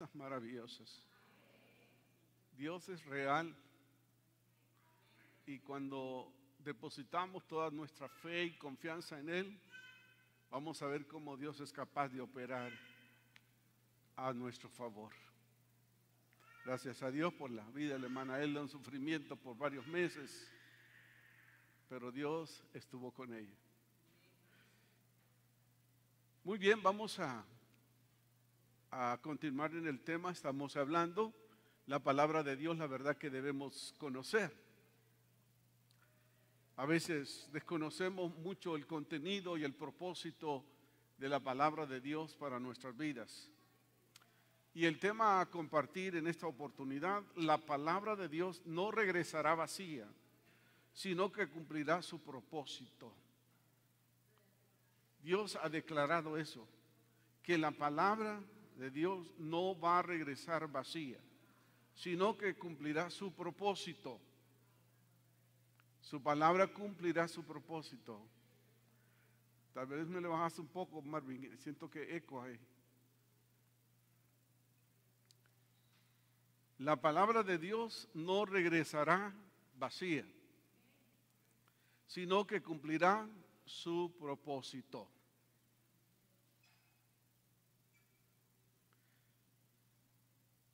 cosas maravillosas. Dios es real y cuando depositamos toda nuestra fe y confianza en Él, vamos a ver cómo Dios es capaz de operar a nuestro favor. Gracias a Dios por la vida de la hermana Elda, un sufrimiento por varios meses, pero Dios estuvo con ella. Muy bien, vamos a continuar en el tema. Estamos hablando la palabra de Dios, la verdad que debemos conocer. A veces desconocemos mucho el contenido y el propósito de la palabra de Dios para nuestras vidas. Y el tema a compartir en esta oportunidad: la palabra de Dios no regresará vacía, sino que cumplirá su propósito. Dios ha declarado eso, que la palabra de Dios no va a regresar vacía, sino que cumplirá su propósito. Su palabra cumplirá su propósito. Tal vez me le bajaste un poco, Marvin, siento que eco ahí. La palabra de Dios no regresará vacía, sino que cumplirá su propósito.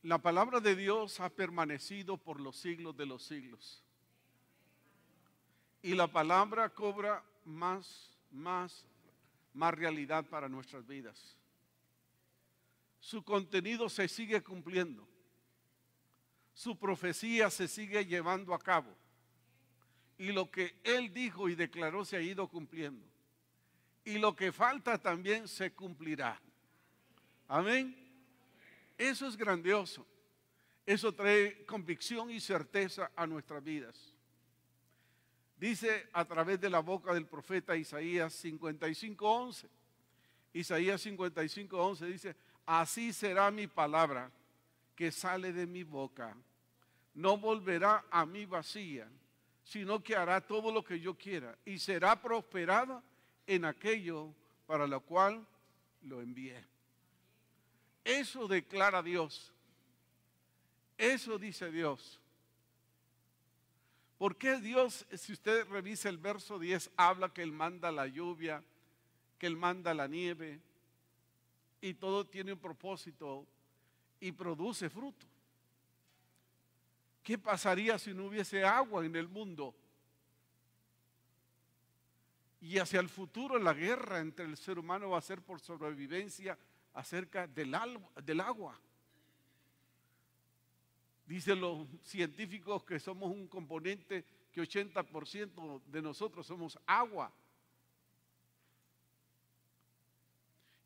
La palabra de Dios ha permanecido por los siglos de los siglos. Y la palabra cobra más realidad para nuestras vidas. Su contenido se sigue cumpliendo. Su profecía se sigue llevando a cabo. Y lo que Él dijo y declaró se ha ido cumpliendo. Y lo que falta también se cumplirá. Amén. Eso es grandioso. Eso trae convicción y certeza a nuestras vidas. Dice a través de la boca del profeta Isaías 55:11. Isaías 55:11 dice: así será mi palabra que sale de mi boca. No volverá a mí vacía, sino que hará todo lo que yo quiera y será prosperada en aquello para lo cual lo envié. Eso declara Dios. Eso dice Dios. ¿Por qué Dios, si usted revisa el verso 10, habla que Él manda la lluvia, que Él manda la nieve y todo tiene un propósito y produce fruto? ¿Qué pasaría si no hubiese agua en el mundo? Y hacia el futuro la guerra entre el ser humano va a ser por sobrevivencia acerca del agua. Dicen los científicos que somos un componente, que 80% de nosotros somos agua.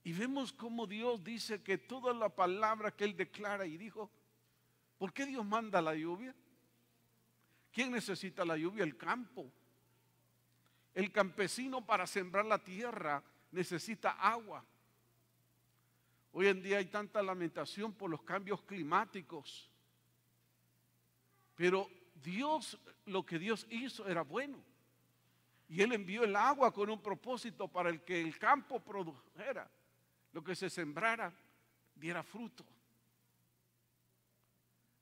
Y vemos cómo Dios dice que toda la palabra que Él declara y dijo. ¿Por qué Dios manda la lluvia? ¿Quién necesita la lluvia? El campo. El campesino para sembrar la tierra necesita agua. Hoy en día hay tanta lamentación por los cambios climáticos. Pero Dios, lo que Dios hizo era bueno. Y Él envió el agua con un propósito para el que el campo produjera, lo que se sembrara, diera fruto.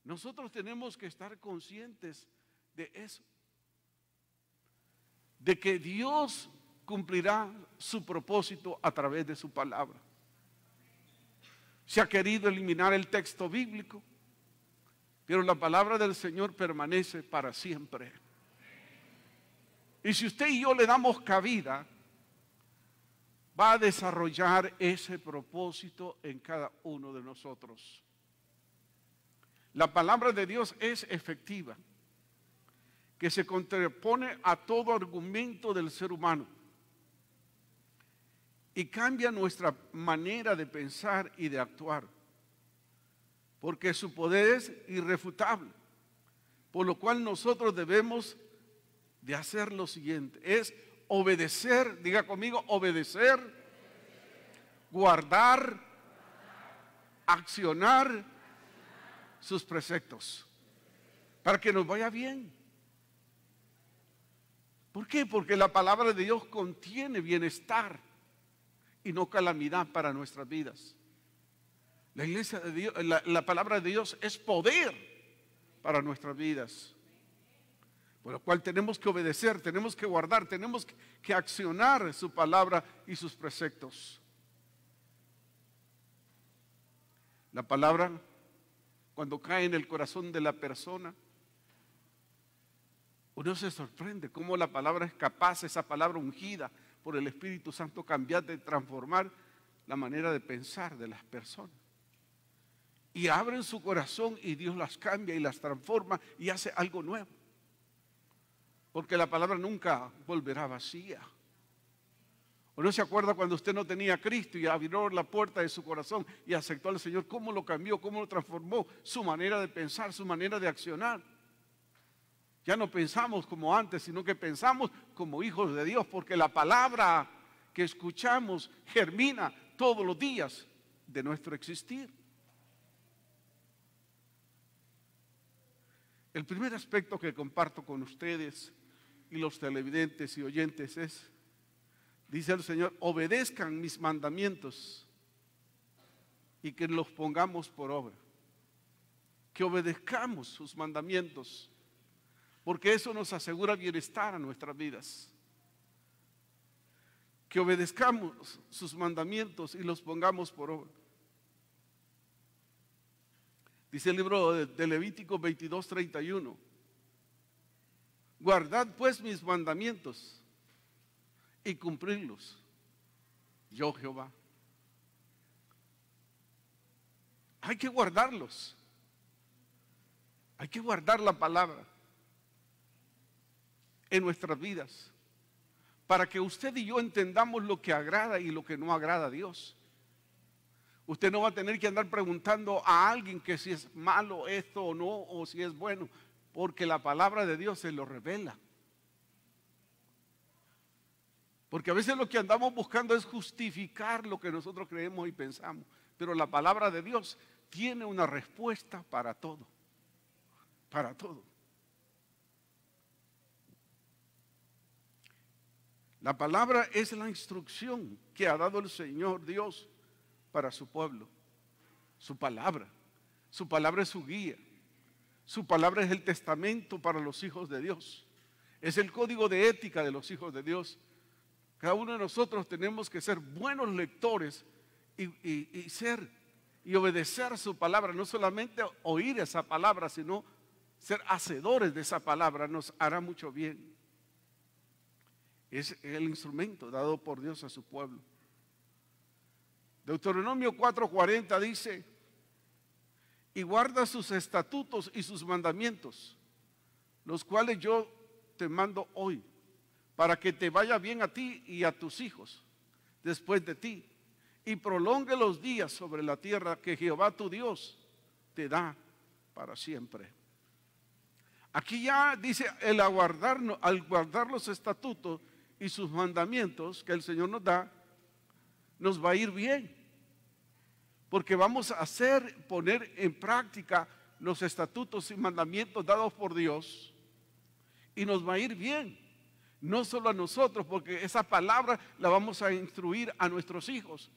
Nosotros tenemos que estar conscientes de eso, de que Dios cumplirá su propósito a través de su palabra. Se ha querido eliminar el texto bíblico, pero la palabra del Señor permanece para siempre. Y si usted y yo le damos cabida, va a desarrollar ese propósito en cada uno de nosotros. La palabra de Dios es efectiva, que se contrapone a todo argumento del ser humano y cambia nuestra manera de pensar y de actuar, porque su poder es irrefutable, por lo cual nosotros debemos de hacer lo siguiente: es obedecer, diga conmigo, obedecer, guardar, accionar sus preceptos, para que nos vaya bien. ¿Por qué? Porque la palabra de Dios contiene bienestar y no calamidad para nuestras vidas. La iglesia de Dios, la palabra de Dios es poder para nuestras vidas. Por lo cual tenemos que obedecer, tenemos que guardar, tenemos que accionar su palabra y sus preceptos. La palabra, cuando cae en el corazón de la persona, uno se sorprende cómo la palabra es capaz, esa palabra ungida por el Espíritu Santo, cambiar, de transformar la manera de pensar de las personas. Y abren su corazón y Dios las cambia y las transforma y hace algo nuevo. Porque la palabra nunca volverá vacía. ¿O no se acuerda cuando usted no tenía a Cristo y abrió la puerta de su corazón y aceptó al Señor? ¿Cómo lo cambió? ¿Cómo lo transformó? Su manera de pensar, su manera de accionar. Ya no pensamos como antes, sino que pensamos como hijos de Dios, porque la palabra que escuchamos germina todos los días de nuestro existir. El primer aspecto que comparto con ustedes y los televidentes y oyentes es, dice el Señor, obedezcan mis mandamientos y que los pongamos por obra. Que obedezcamos sus mandamientos, porque eso nos asegura bienestar a nuestras vidas. Que obedezcamos sus mandamientos y los pongamos por obra. Dice el libro de Levítico 22:31. Guardad pues mis mandamientos y cumplirlos, yo Jehová. Hay que guardarlos. Hay que guardar la palabra en nuestras vidas, para que usted y yo entendamos lo que agrada y lo que no agrada a Dios. Usted no va a tener que andar preguntando a alguien que si es malo esto o no, o si es bueno, porque la palabra de Dios se lo revela. Porque a veces lo que andamos buscando es justificar lo que nosotros creemos y pensamos, pero la palabra de Dios tiene una respuesta para todo, para todo. La palabra es la instrucción que ha dado el Señor Dios para su pueblo. Su palabra es su guía. Su palabra es el testamento para los hijos de Dios. Es el código de ética de los hijos de Dios. Cada uno de nosotros tenemos que ser buenos lectores y obedecer su palabra. No solamente oír esa palabra, sino ser hacedores de esa palabra. Nos hará mucho bien. Es el instrumento dado por Dios a su pueblo. Deuteronomio 4:40 dice: y guarda sus estatutos y sus mandamientos, los cuales yo te mando hoy, para que te vaya bien a ti y a tus hijos después de ti, y prolongue los días sobre la tierra que Jehová tu Dios te da para siempre. Aquí ya dice, al guardar los estatutos y sus mandamientos que el Señor nos da, nos va a ir bien, porque vamos a poner en práctica los estatutos y mandamientos dados por Dios, y nos va a ir bien, no solo a nosotros, porque esa palabra la vamos a instruir a nuestros hijos,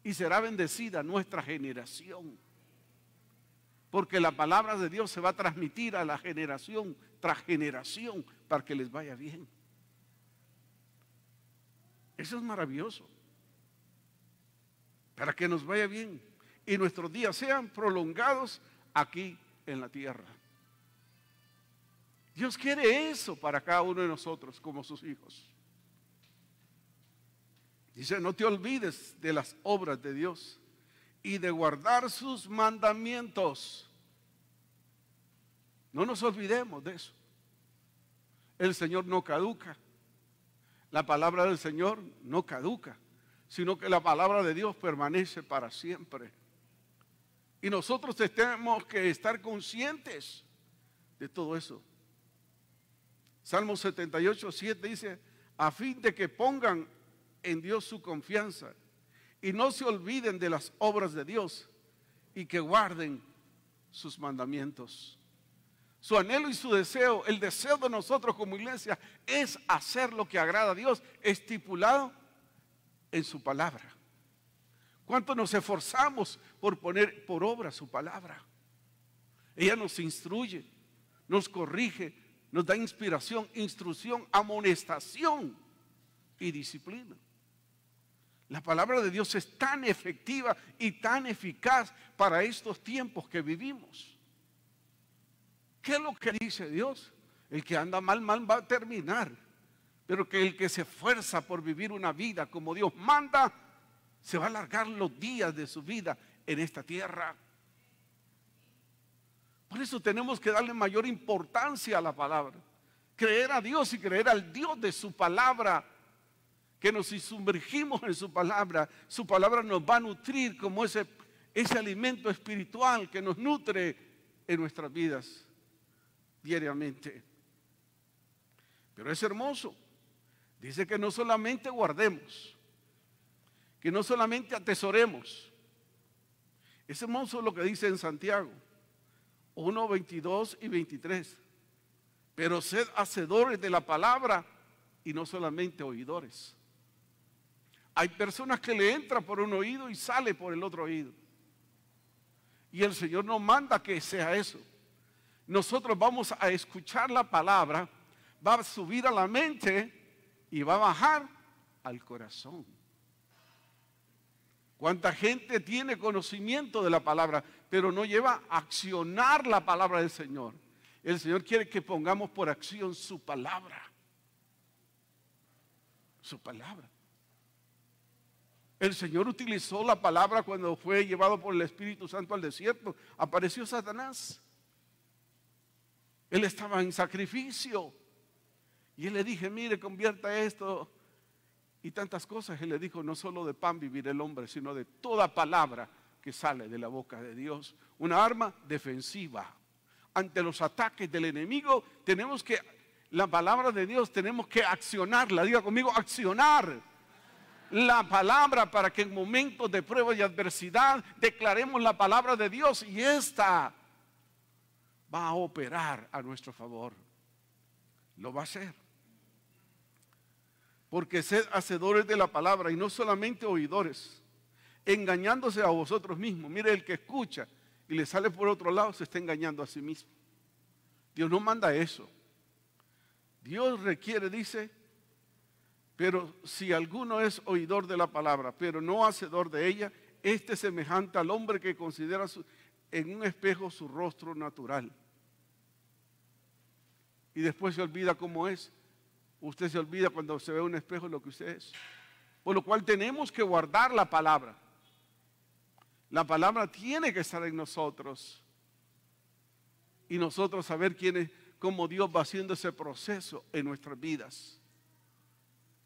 y será bendecida nuestra generación, porque la palabra de Dios se va a transmitir a la generación tras generación para que les vaya bien. Eso es maravilloso, para que nos vaya bien y nuestros días sean prolongados aquí en la tierra. Dios quiere eso para cada uno de nosotros como sus hijos. Dice, no te olvides de las obras de Dios y de guardar sus mandamientos. No nos olvidemos de eso. El Señor no caduca. La palabra del Señor no caduca, sino que la palabra de Dios permanece para siempre. Y nosotros tenemos que estar conscientes de todo eso. Salmo 78:7 dice, a fin de que pongan en Dios su confianza y no se olviden de las obras de Dios y que guarden sus mandamientos. Su anhelo y su deseo, el deseo de nosotros como iglesia, es hacer lo que agrada a Dios, estipulado en su palabra. ¿Cuánto nos esforzamos por poner por obra su palabra. Ella nos instruye, nos corrige, nos da inspiración, instrucción, amonestación y disciplina. La palabra de Dios es tan efectiva y tan eficaz para estos tiempos que vivimos. ¿Qué es lo que dice Dios? El que anda mal, mal va a terminar. Pero que el que se esfuerza por vivir una vida como Dios manda, se va a alargar los días de su vida en esta tierra. Por eso tenemos que darle mayor importancia a la palabra. Creer a Dios y creer al Dios de su palabra. Que nos sumergimos en su palabra nos va a nutrir como ese alimento espiritual que nos nutre en nuestras vidas diariamente. Pero es hermoso. Dice que no solamente guardemos, que no solamente atesoremos. Es hermoso lo que dice en Santiago 1, 22 y 23. Pero sed hacedores de la palabra y no solamente oidores. Hay personas que le entra por un oído y sale por el otro oído. Y el Señor nos manda que sea eso. Nosotros vamos a escuchar la palabra, va a subir a la mente y va a bajar al corazón. ¿Cuánta gente tiene conocimiento de la palabra, pero no lleva a accionar la palabra del Señor? El Señor quiere que pongamos por acción su palabra. Su palabra. El Señor utilizó la palabra cuando fue llevado por el Espíritu Santo al desierto. Apareció Satanás. Él estaba en sacrificio. Y él le dije, mire, convierta esto y tantas cosas. Él le dijo, no solo de pan vivir el hombre, sino de toda palabra que sale de la boca de Dios. Una arma defensiva. Ante los ataques del enemigo, la palabra de Dios tenemos que accionarla. Diga conmigo, accionar la palabra para que en momentos de prueba y adversidad declaremos la palabra de Dios y esta va a operar a nuestro favor. Lo va a hacer. Porque sed hacedores de la palabra y no solamente oidores, engañándose a vosotros mismos. Mire, el que escucha y le sale por otro lado se está engañando a sí mismo. Dios no manda eso. Dios requiere, dice, pero si alguno es oidor de la palabra, pero no hacedor de ella, este es semejante al hombre que considera en un espejo su rostro natural. Y después se olvida cómo es. Usted se olvida cuando se ve un espejo lo que usted es. Por lo cual tenemos que guardar la palabra. La palabra tiene que estar en nosotros. Y nosotros saber cómo Dios va haciendo ese proceso en nuestras vidas.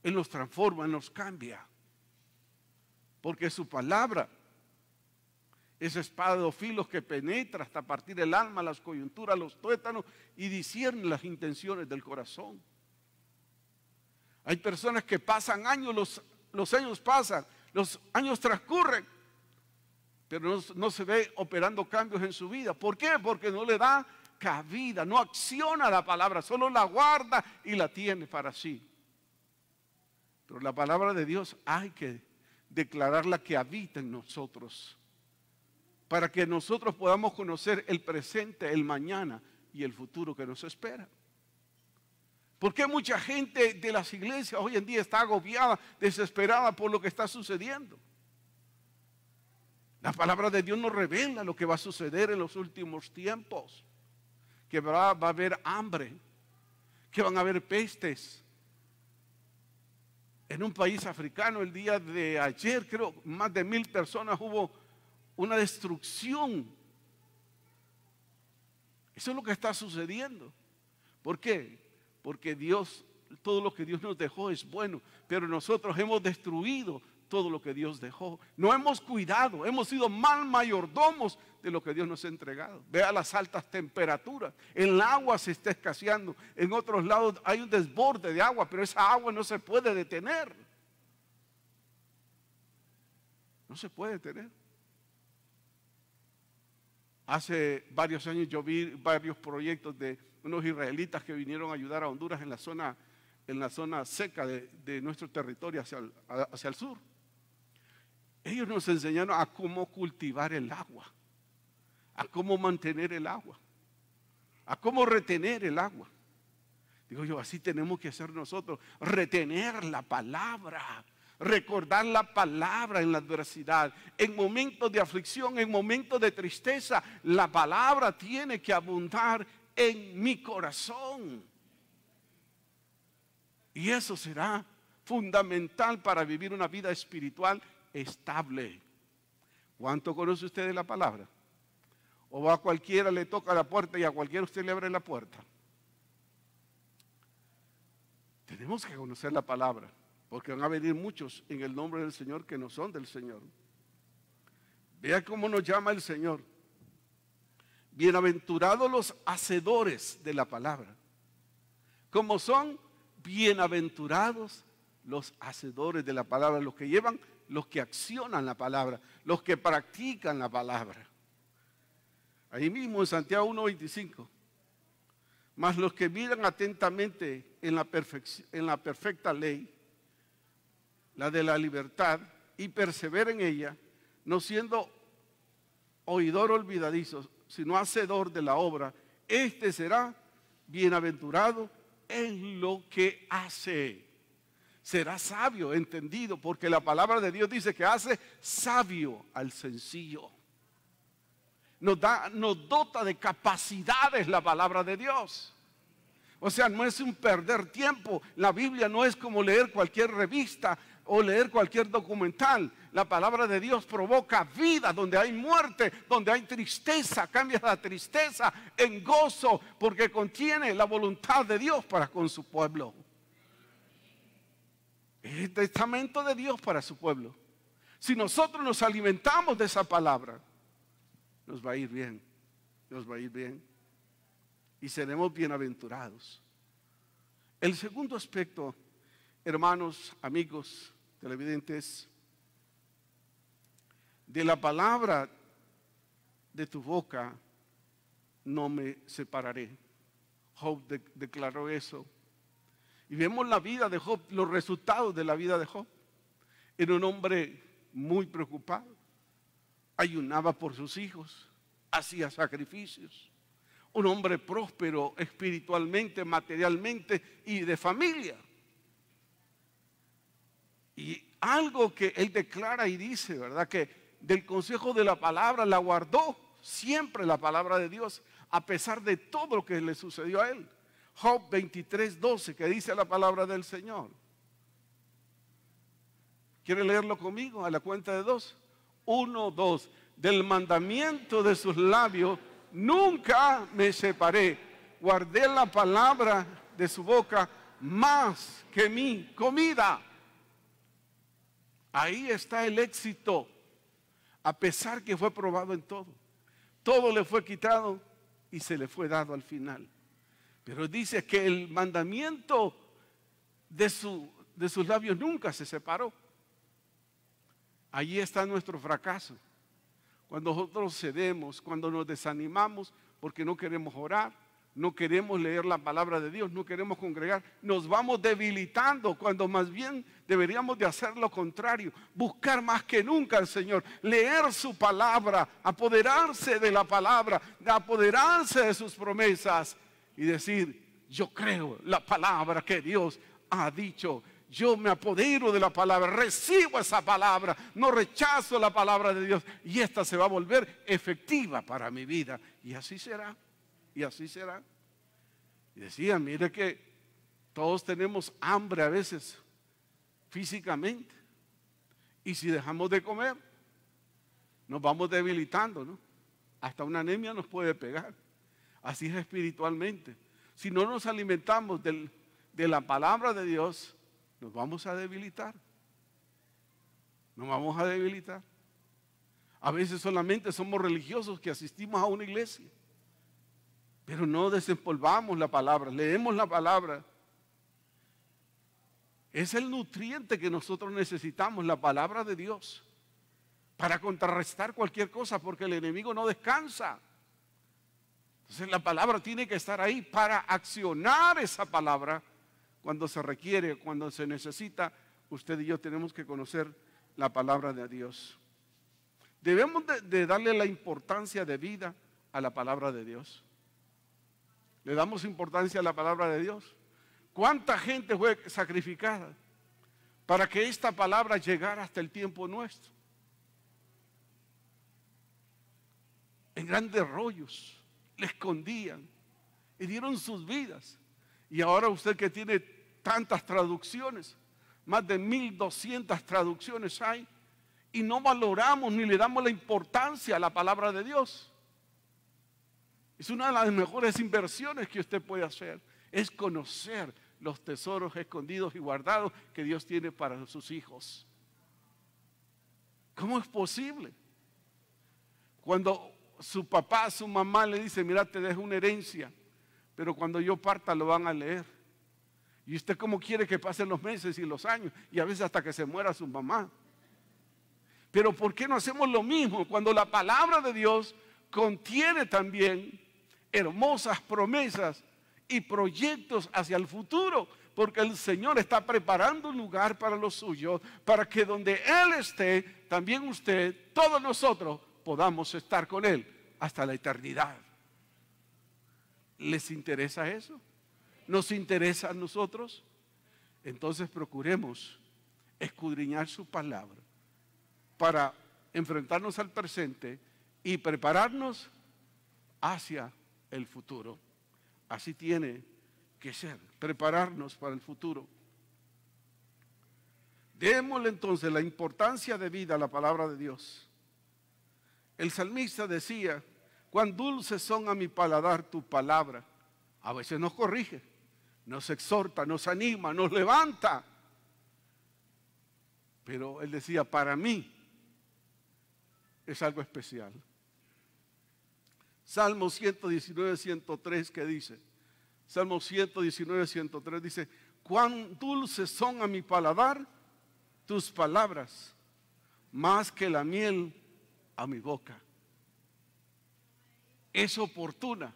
Él nos transforma, Él nos cambia. Porque su palabra es espada de dos filos que penetra hasta partir el alma, las coyunturas, los tuétanos y discierne las intenciones del corazón. Hay personas que pasan años, los años pasan, los años transcurren, pero no se ve operando cambios en su vida. ¿Por qué? Porque no le da cabida, no acciona la palabra, solo la guarda y la tiene para sí. Pero la palabra de Dios hay que declararla que habita en nosotros, para que nosotros podamos conocer el presente, el mañana y el futuro que nos espera. ¿Por qué mucha gente de las iglesias hoy en día está agobiada, desesperada por lo que está sucediendo? La palabra de Dios nos revela lo que va a suceder en los últimos tiempos. Que va a haber hambre, que van a haber pestes. En un país africano el día de ayer, creo, más de 1000 personas hubo una destrucción. Eso es lo que está sucediendo. ¿Por qué? Porque todo lo que Dios nos dejó es bueno, pero nosotros hemos destruido todo lo que Dios dejó. No hemos cuidado, hemos sido mal mayordomos de lo que Dios nos ha entregado. Vea las altas temperaturas, el agua se está escaseando, en otros lados hay un desborde de agua, pero esa agua no se puede detener. No se puede detener. Hace varios años yo vi varios proyectos de unos israelitas que vinieron a ayudar a Honduras en la zona seca de nuestro territorio hacia el sur. Ellos nos enseñaron a cómo cultivar el agua, a cómo mantener el agua, a cómo retener el agua. Digo yo, así tenemos que hacer nosotros, retener la palabra, recordar la palabra en la adversidad, en momentos de aflicción, en momentos de tristeza. La palabra tiene que abundar en mi corazón. Y eso será fundamental para vivir una vida espiritual estable. ¿Cuánto conoce usted de la palabra? O a cualquiera le toca la puerta y a cualquiera usted le abre la puerta. Tenemos que conocer la palabra, porque van a venir muchos en el nombre del Señor que no son del Señor. Vea cómo nos llama el Señor. Bienaventurados los hacedores de la palabra. Como son bienaventurados los hacedores de la palabra, los que llevan, los que accionan la palabra, los que practican la palabra. Ahí mismo en Santiago 1:25. Mas los que miran atentamente en la perfecta ley, la de la libertad, y perseveren en ella, no siendo oidor olvidadizo, sino hacedor de la obra, este será bienaventurado en lo que hace. Será sabio, entendido, porque la palabra de Dios dice que hace sabio al sencillo. Nos dota de capacidades la palabra de Dios. O sea, no es un perder tiempo. La Biblia no es como leer cualquier revista o leer cualquier documental. La palabra de Dios provoca vida donde hay muerte, donde hay tristeza. Cambia la tristeza en gozo porque contiene la voluntad de Dios para con su pueblo. Es el testamento de Dios para su pueblo. Si nosotros nos alimentamos de esa palabra, nos va a ir bien, nos va a ir bien y seremos bienaventurados. El segundo aspecto, hermanos, amigos, televidentes, de la palabra de tu boca no me separaré. Job declaró eso. Y vemos la vida de Job, los resultados de la vida de Job. Era un hombre muy preocupado. Ayunaba por sus hijos, hacía sacrificios. Un hombre próspero espiritualmente, materialmente y de familia. Y algo que él declara y dice, ¿verdad? Que del consejo de la palabra la guardó siempre la palabra de Dios, a pesar de todo lo que le sucedió a él. Job 23:12, que dice la palabra del Señor. ¿Quiere leerlo conmigo? A la cuenta de 2. 1, 2. Del mandamiento de sus labios nunca me separé. Guardé la palabra de su boca más que mi comida. Ahí está el éxito, a pesar que fue probado en todo. Todo le fue quitado y se le fue dado al final. Pero dice que el mandamiento de sus labios nunca se separó. Allí está nuestro fracaso. Cuando nosotros cedemos, cuando nos desanimamos porque no queremos orar, no queremos leer la palabra de Dios, no queremos congregar, nos vamos debilitando cuando más bien deberíamos de hacer lo contrario, buscar más que nunca al Señor, leer su palabra, apoderarse de la palabra, apoderarse de sus promesas y decir, yo creo la palabra que Dios ha dicho. Yo me apodero de la palabra, recibo esa palabra, no rechazo la palabra de Dios y esta se va a volver efectiva para mi vida. Y así será, y así será. Y decía, mire que todos tenemos hambre a veces físicamente. Y si dejamos de comer, nos vamos debilitando, ¿no? Hasta una anemia nos puede pegar. Así es espiritualmente. Si no nos alimentamos de la palabra de Dios, nos vamos a debilitar. Nos vamos a debilitar. A veces solamente somos religiosos que asistimos a una iglesia, pero no desempolvamos la palabra, leemos la palabra. Es el nutriente que nosotros necesitamos, la palabra de Dios, para contrarrestar cualquier cosa, porque el enemigo no descansa. Entonces la palabra tiene que estar ahí para accionar esa palabra. Cuando se requiere, cuando se necesita, usted y yo tenemos que conocer la palabra de Dios. Debemos de darle la importancia de vida a la palabra de Dios. ¿Le damos importancia a la palabra de Dios? ¿Cuánta gente fue sacrificada para que esta palabra llegara hasta el tiempo nuestro? En grandes rollos, le escondían y dieron sus vidas. Y ahora usted que tiene tantas traducciones, más de 1200 traducciones hay, y no valoramos ni le damos la importancia a la palabra de Dios. Es una de las mejores inversiones que usted puede hacer, es conocer los tesoros escondidos y guardados que Dios tiene para sus hijos. ¿Cómo es posible? Cuando su papá, su mamá le dice, mira, te dejo una herencia, pero cuando yo parta lo van a leer. Y usted cómo quiere que pasen los meses y los años, y a veces hasta que se muera su mamá. Pero ¿por qué no hacemos lo mismo cuando la palabra de Dios contiene también hermosas promesas y proyectos hacia el futuro? Porque el Señor está preparando un lugar para los suyos, para que donde Él esté, también usted, todos nosotros, podamos estar con Él hasta la eternidad. ¿Les interesa eso? ¿Nos interesa a nosotros? Entonces procuremos escudriñar su palabra para enfrentarnos al presente y prepararnos hacia el futuro. Así tiene que ser, prepararnos para el futuro. Démosle entonces la importancia de vida a la palabra de Dios. El salmista decía, cuán dulces son a mi paladar tu palabra. A veces nos corrige, nos exhorta, nos anima, nos levanta. Pero él decía, para mí es algo especial. Salmo 119, 103, ¿qué dice? Salmo 119, 103 dice, cuán dulces son a mi paladar tus palabras, más que la miel a mi boca. Es oportuna.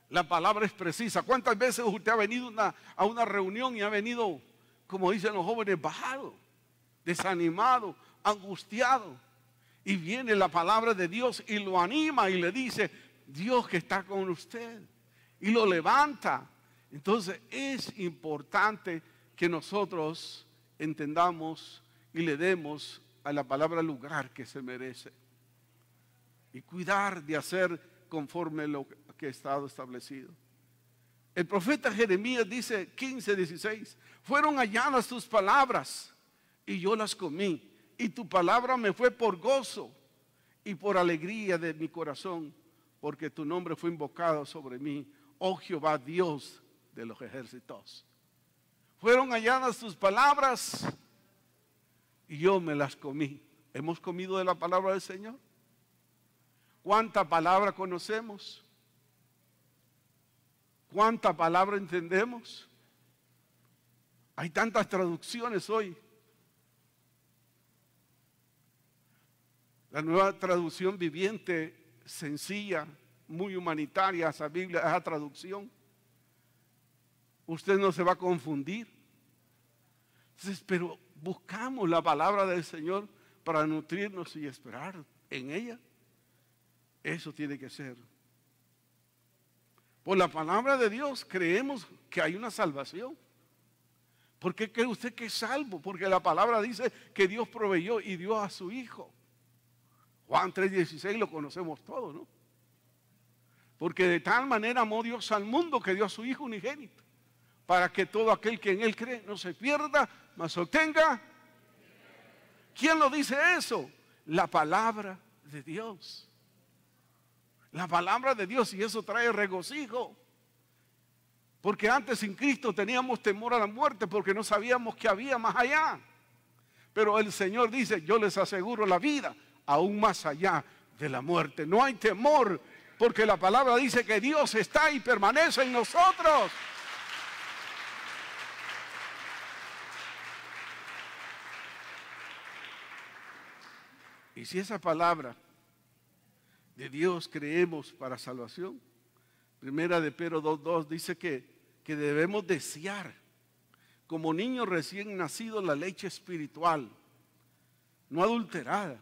La palabra es precisa. ¿Cuántas veces usted ha venido a una reunión y ha venido, como dicen los jóvenes, bajado, desanimado, angustiado? Y viene la palabra de Dios y lo anima y le dice, Dios que está con usted. Y lo levanta. Entonces es importante que nosotros entendamos y le demos a la palabra el lugar que se merece. Y cuidar de hacer conforme lo que ha estado establecido. El profeta Jeremías dice 15, 16, fueron halladas tus palabras y yo las comí. Y tu palabra me fue por gozo y por alegría de mi corazón, porque tu nombre fue invocado sobre mí, oh Jehová, Dios de los ejércitos. Fueron halladas tus palabras y yo me las comí. ¿Hemos comido de la palabra del Señor? ¿Cuánta palabra conocemos? ¿Cuánta palabra entendemos? Hay tantas traducciones hoy. La nueva traducción viviente, sencilla, muy humanitaria, esa Biblia, esa traducción. Usted no se va a confundir. Entonces, pero buscamos la palabra del Señor para nutrirnos y esperar en ella. Eso tiene que ser. Por la palabra de Dios creemos que hay una salvación. ¿Por qué cree usted que es salvo? Porque la palabra dice que Dios proveyó y dio a su Hijo. Juan 3:16 lo conocemos todos, ¿no? Porque de tal manera amó Dios al mundo que dio a su Hijo unigénito, para que todo aquel que en Él cree no se pierda, mas obtenga. ¿Quién lo dice eso? La palabra de Dios. La palabra de Dios, y eso trae regocijo. Porque antes sin Cristo teníamos temor a la muerte porque no sabíamos que había más allá. Pero el Señor dice, yo les aseguro la vida aún más allá de la muerte. No hay temor porque la palabra dice que Dios está y permanece en nosotros. Y si esa palabra de Dios creemos para salvación, primera de Pedro 2:2 dice que debemos desear como niños recién nacidos la leche espiritual, no adulterada,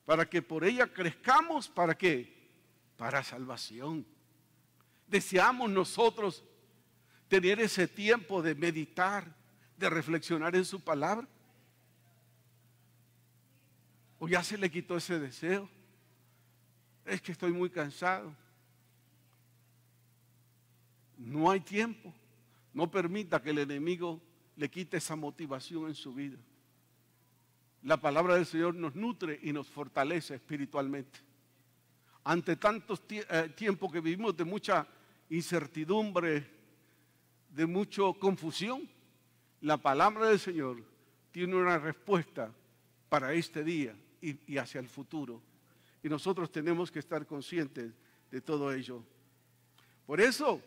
para que por ella crezcamos, ¿para qué? Para salvación. Deseamos nosotros tener ese tiempo de meditar, de reflexionar en su palabra. ¿O ya se le quitó ese deseo? Es que estoy muy cansado. No hay tiempo. No permita que el enemigo le quite esa motivación en su vida. La palabra del Señor nos nutre y nos fortalece espiritualmente. Ante tantos tiempos que vivimos de mucha incertidumbre, de mucha confusión, la palabra del Señor tiene una respuesta para este día y hacia el futuro. Y nosotros tenemos que estar conscientes de todo ello. Por eso,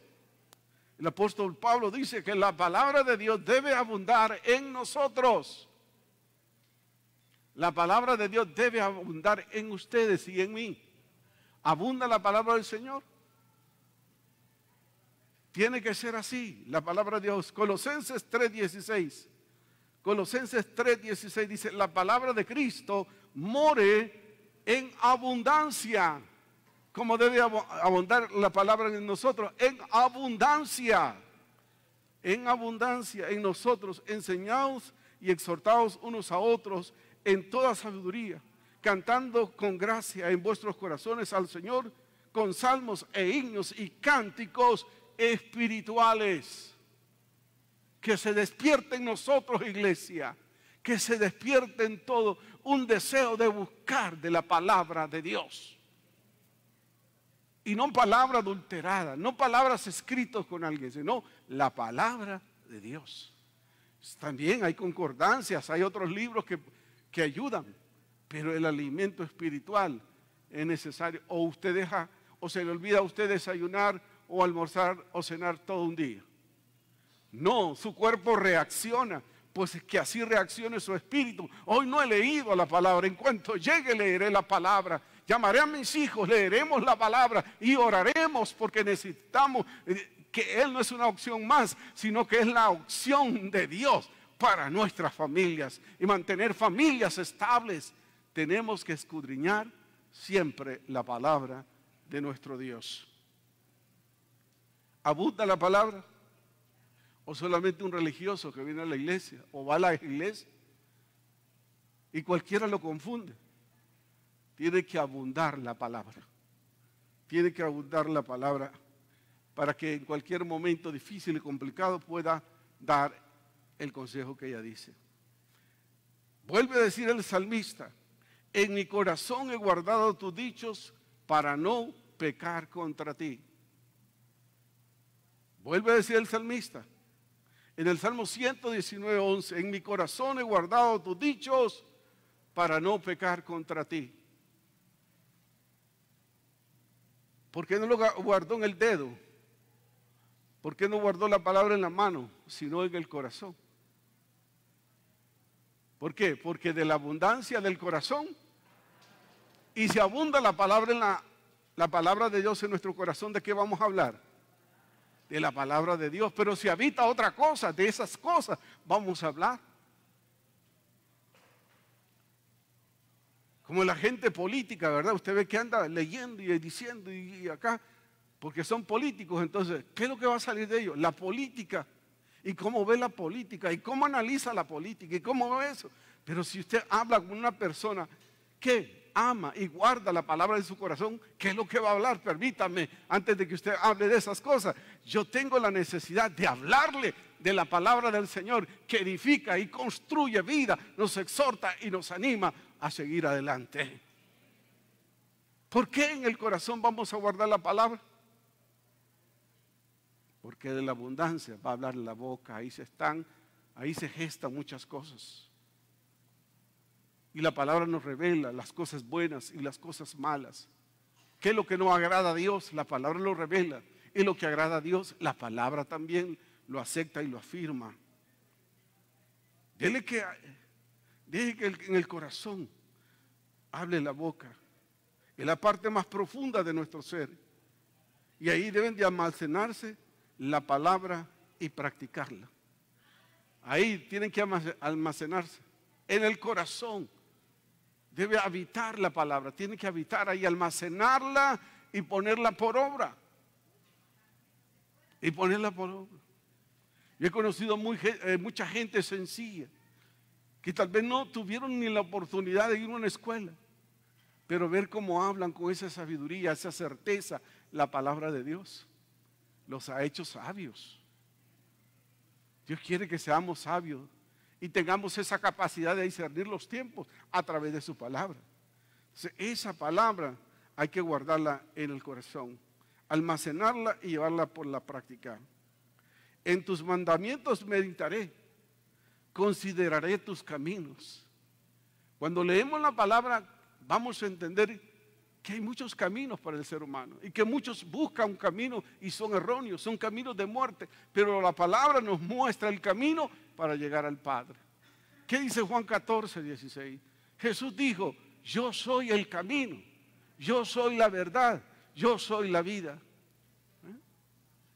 el apóstol Pablo dice que la palabra de Dios debe abundar en nosotros. La palabra de Dios debe abundar en ustedes y en mí. ¿Abunda la palabra del Señor? Tiene que ser así, la palabra de Dios. Colosenses 3:16. Colosenses 3:16 dice, la palabra de Cristo more en abundancia. ¿Cómo debe abundar la palabra en nosotros? En abundancia. En abundancia en nosotros, enseñados y exhortados unos a otros en toda sabiduría, cantando con gracia en vuestros corazones al Señor, con salmos e himnos y cánticos espirituales. Que se despierte en nosotros, iglesia, que se despierte en todo un deseo de buscar de la palabra de Dios. Y no palabra adulterada, no palabras escritas con alguien, sino la palabra de Dios. También hay concordancias, hay otros libros que ayudan, pero el alimento espiritual es necesario. O usted deja, o se le olvida a usted desayunar o almorzar o cenar todo un día. No, su cuerpo reacciona, pues que así reaccione su espíritu. Hoy no he leído la palabra, en cuanto llegue leeré la palabra. Llamaré a mis hijos, leeremos la palabra y oraremos porque necesitamos que Él no es una opción más, sino que es la opción de Dios para nuestras familias y mantener familias estables. Tenemos que escudriñar siempre la palabra de nuestro Dios. ¿Abunda la palabra? ¿O solamente un religioso que viene a la iglesia o va a la iglesia y cualquiera lo confunde? Tiene que abundar la palabra. Tiene que abundar la palabra para que en cualquier momento difícil y complicado pueda dar el consejo que ella dice. Vuelve a decir el salmista, en mi corazón he guardado tus dichos para no pecar contra ti. Vuelve a decir el salmista, en el Salmo 119:11, en mi corazón he guardado tus dichos para no pecar contra ti. ¿Por qué no lo guardó en el dedo? ¿Por qué no guardó la palabra en la mano, sino en el corazón? ¿Por qué? Porque de la abundancia del corazón, y si abunda la palabra la palabra de Dios en nuestro corazón, ¿de qué vamos a hablar? De la palabra de Dios. Pero si habita otra cosa, de esas cosas vamos a hablar. Como la gente política, ¿verdad? Usted ve que anda leyendo y diciendo y acá, porque son políticos. Entonces, ¿qué es lo que va a salir de ellos? La política. Y cómo ve la política, y cómo analiza la política, y cómo ve eso. Pero si usted habla con una persona que ama y guarda la palabra en su corazón, ¿qué es lo que va a hablar? Permítame, antes de que usted hable de esas cosas, yo tengo la necesidad de hablarle de la palabra del Señor, que edifica y construye vida, nos exhorta y nos anima a seguir adelante. ¿Por qué en el corazón vamos a guardar la palabra? Porque de la abundancia va a hablar la boca, ahí se gestan muchas cosas. Y la palabra nos revela las cosas buenas y las cosas malas. ¿Qué es lo que no agrada a Dios? La palabra lo revela. Y lo que agrada a Dios, la palabra también lo acepta y lo afirma. Deje que en el corazón hable la boca. Es la parte más profunda de nuestro ser. Y ahí deben de almacenarse la palabra y practicarla. Ahí tienen que almacenarse, en el corazón. Debe habitar la palabra, tiene que habitar ahí, almacenarla y ponerla por obra. Y ponerla por obra. Yo he conocido mucha gente sencilla que tal vez no tuvieron ni la oportunidad de ir a una escuela, pero ver cómo hablan con esa sabiduría, esa certeza, la palabra de Dios los ha hecho sabios. Dios quiere que seamos sabios y tengamos esa capacidad de discernir los tiempos a través de su palabra. Entonces, esa palabra hay que guardarla en el corazón, almacenarla y llevarla por la práctica. En tus mandamientos meditaré, consideraré tus caminos. Cuando leemos la palabra vamos a entender que hay muchos caminos para el ser humano y que muchos buscan un camino y son erróneos, son caminos de muerte, pero la palabra nos muestra el camino para llegar al Padre. ¿Qué dice Juan 14, 16? Jesús dijo, yo soy el camino, yo soy la verdad, yo soy la vida.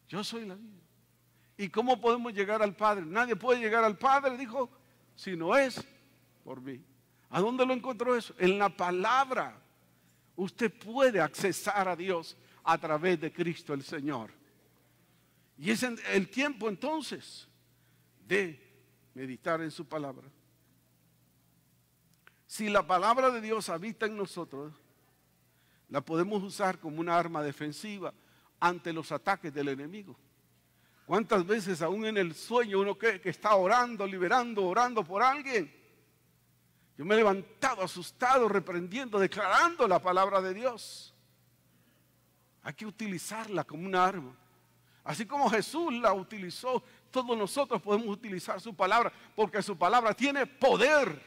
Yo soy la vida. ¿Y cómo podemos llegar al Padre? Nadie puede llegar al Padre, dijo, si no es por mí. ¿A dónde lo encontró eso? En la palabra. Usted puede accesar a Dios a través de Cristo el Señor. Y es el tiempo entonces de meditar en su palabra. Si la palabra de Dios habita en nosotros, la podemos usar como una arma defensiva ante los ataques del enemigo. ¿Cuántas veces aún en el sueño uno que está orando, liberando, orando por alguien? Yo me he levantado asustado, reprendiendo, declarando la palabra de Dios. Hay que utilizarla como una arma. Así como Jesús la utilizó, todos nosotros podemos utilizar su palabra, porque su palabra tiene poder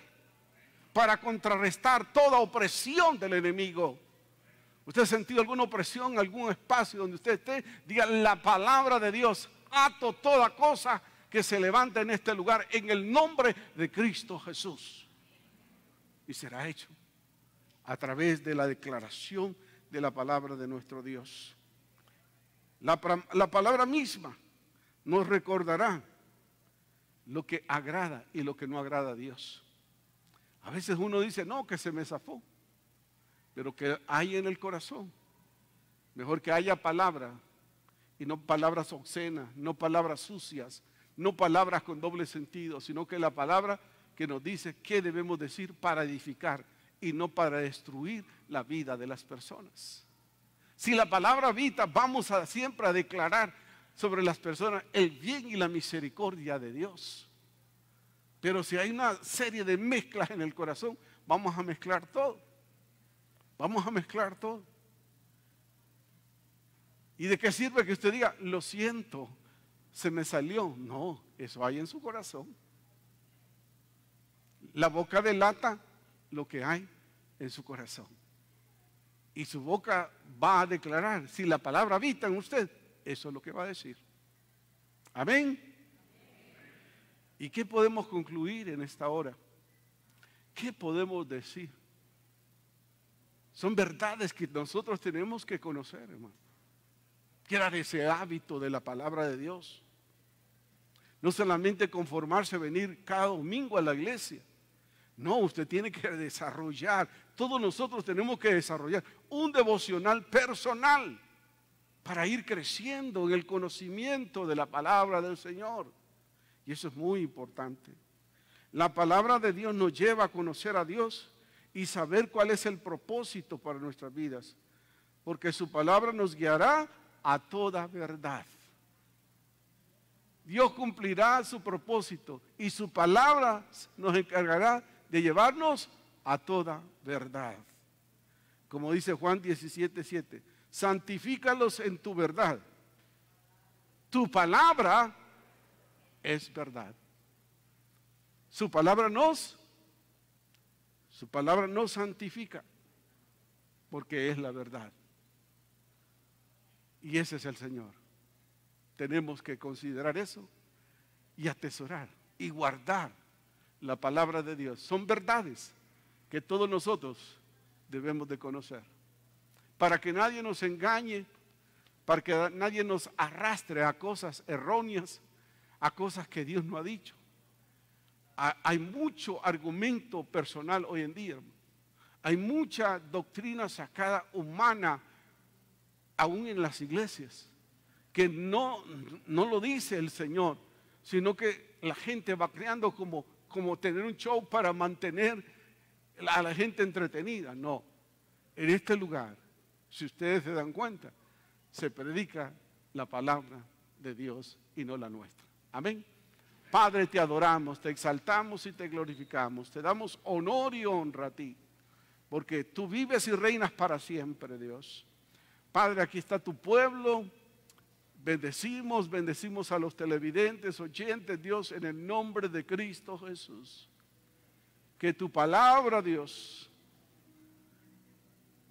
para contrarrestar toda opresión del enemigo. ¿Usted ha sentido alguna opresión en algún espacio donde usted esté? Diga la palabra de Dios. Ato toda cosa que se levanta en este lugar en el nombre de Cristo Jesús. Y será hecho a través de la declaración de la palabra de nuestro Dios. La palabra misma nos recordará lo que agrada y lo que no agrada a Dios. A veces uno dice, no, que se me zafó, pero que hay en el corazón. Mejor que haya palabra y no palabras obscenas, no palabras sucias, no palabras con doble sentido, sino que la palabra que nos dice qué debemos decir para edificar y no para destruir la vida de las personas. Si la palabra habita, vamos a siempre a declarar sobre las personas el bien y la misericordia de Dios. Pero si hay una serie de mezclas en el corazón, vamos a mezclar todo. Vamos a mezclar todo. ¿Y de qué sirve que usted diga, lo siento, se me salió? No, eso hay en su corazón. La boca delata lo que hay en su corazón. Y su boca va a declarar, si la palabra habita en usted, eso es lo que va a decir. Amén. ¿Y qué podemos concluir en esta hora? ¿Qué podemos decir? Son verdades que nosotros tenemos que conocer, hermano. Crear ese hábito de la palabra de Dios. No solamente conformarse a venir cada domingo a la iglesia. No, usted tiene que desarrollar, todos nosotros tenemos que desarrollar un devocional personal para ir creciendo en el conocimiento de la palabra del Señor. Y eso es muy importante. La palabra de Dios nos lleva a conocer a Dios y saber cuál es el propósito para nuestras vidas. Porque su palabra nos guiará a toda verdad. Dios cumplirá su propósito y su palabra nos encargará de llevarnos a toda verdad. Como dice Juan 17:7, santifícalos en tu verdad. Tu palabra es verdad. Su palabra nos santifica porque es la verdad. Y ese es el Señor. Tenemos que considerar eso y atesorar y guardar la palabra de Dios. Son verdades que todos nosotros debemos de conocer. Para que nadie nos engañe, para que nadie nos arrastre a cosas erróneas, a cosas que Dios no ha dicho. Hay mucho argumento personal hoy en día, hermano. Hay mucha doctrina sacada humana, aún en las iglesias, que no lo dice el Señor, sino que la gente va creando como tener un show para mantener a la gente entretenida. No, en este lugar, si ustedes se dan cuenta, se predica la palabra de Dios y no la nuestra. Amén. Padre, te adoramos, te exaltamos y te glorificamos. Te damos honor y honra a ti, porque tú vives y reinas para siempre, Dios. Padre, aquí está tu pueblo. Bendecimos a los televidentes, oyentes, Dios, en el nombre de Cristo Jesús. Que tu palabra, Dios,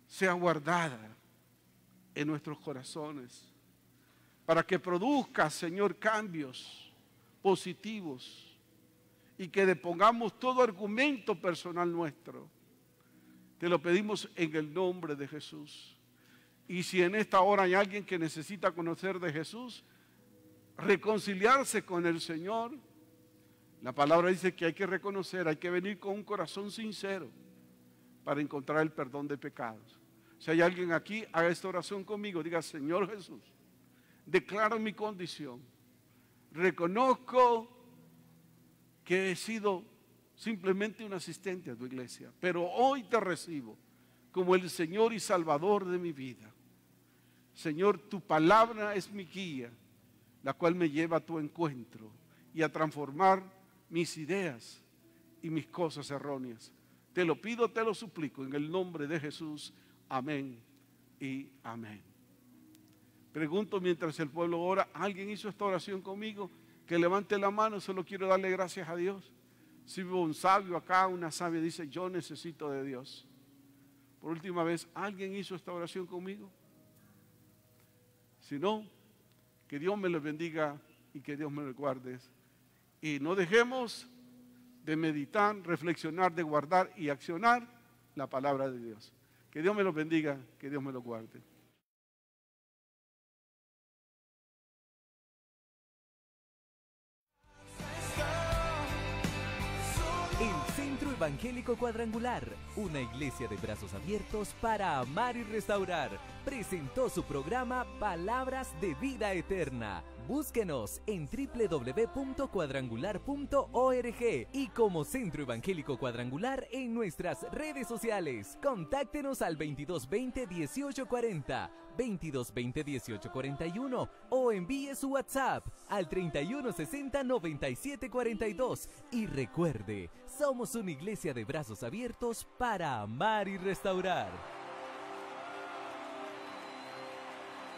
sea guardada en nuestros corazones, para que produzca, Señor, cambios positivos y que depongamos todo argumento personal nuestro. Te lo pedimos en el nombre de Jesús. Y si en esta hora hay alguien que necesita conocer de Jesús, reconciliarse con el Señor, la palabra dice que hay que reconocer, hay que venir con un corazón sincero para encontrar el perdón de pecados. Si hay alguien aquí, haga esta oración conmigo. Diga: Señor Jesús, declaro mi condición. Reconozco que he sido simplemente un asistente a tu iglesia, pero hoy te recibo como el Señor y Salvador de mi vida. Señor, tu palabra es mi guía, la cual me lleva a tu encuentro y a transformar mis ideas y mis cosas erróneas. Te lo pido, te lo suplico en el nombre de Jesús. Amén y amén. Pregunto mientras el pueblo ora, ¿alguien hizo esta oración conmigo? Que levante la mano, solo quiero darle gracias a Dios. Si hubo un sabio acá, una sabia, dice: yo necesito de Dios. Por última vez, ¿alguien hizo esta oración conmigo? Si no, que Dios me lo bendiga y que Dios me lo guarde. Y no dejemos de meditar, reflexionar, de guardar y accionar la palabra de Dios. Que Dios me lo bendiga, que Dios me lo guarde. El Centro Evangélico Cuadrangular, una iglesia de brazos abiertos para amar y restaurar, presentó su programa Palabras de Vida Eterna. Búsquenos en www.cuadrangular.org y como Centro Evangélico Cuadrangular en nuestras redes sociales. Contáctenos al 2220-1840, 2220-1841 o envíe su WhatsApp al 3160-9742. Y recuerde, somos una iglesia de brazos abiertos para amar y restaurar.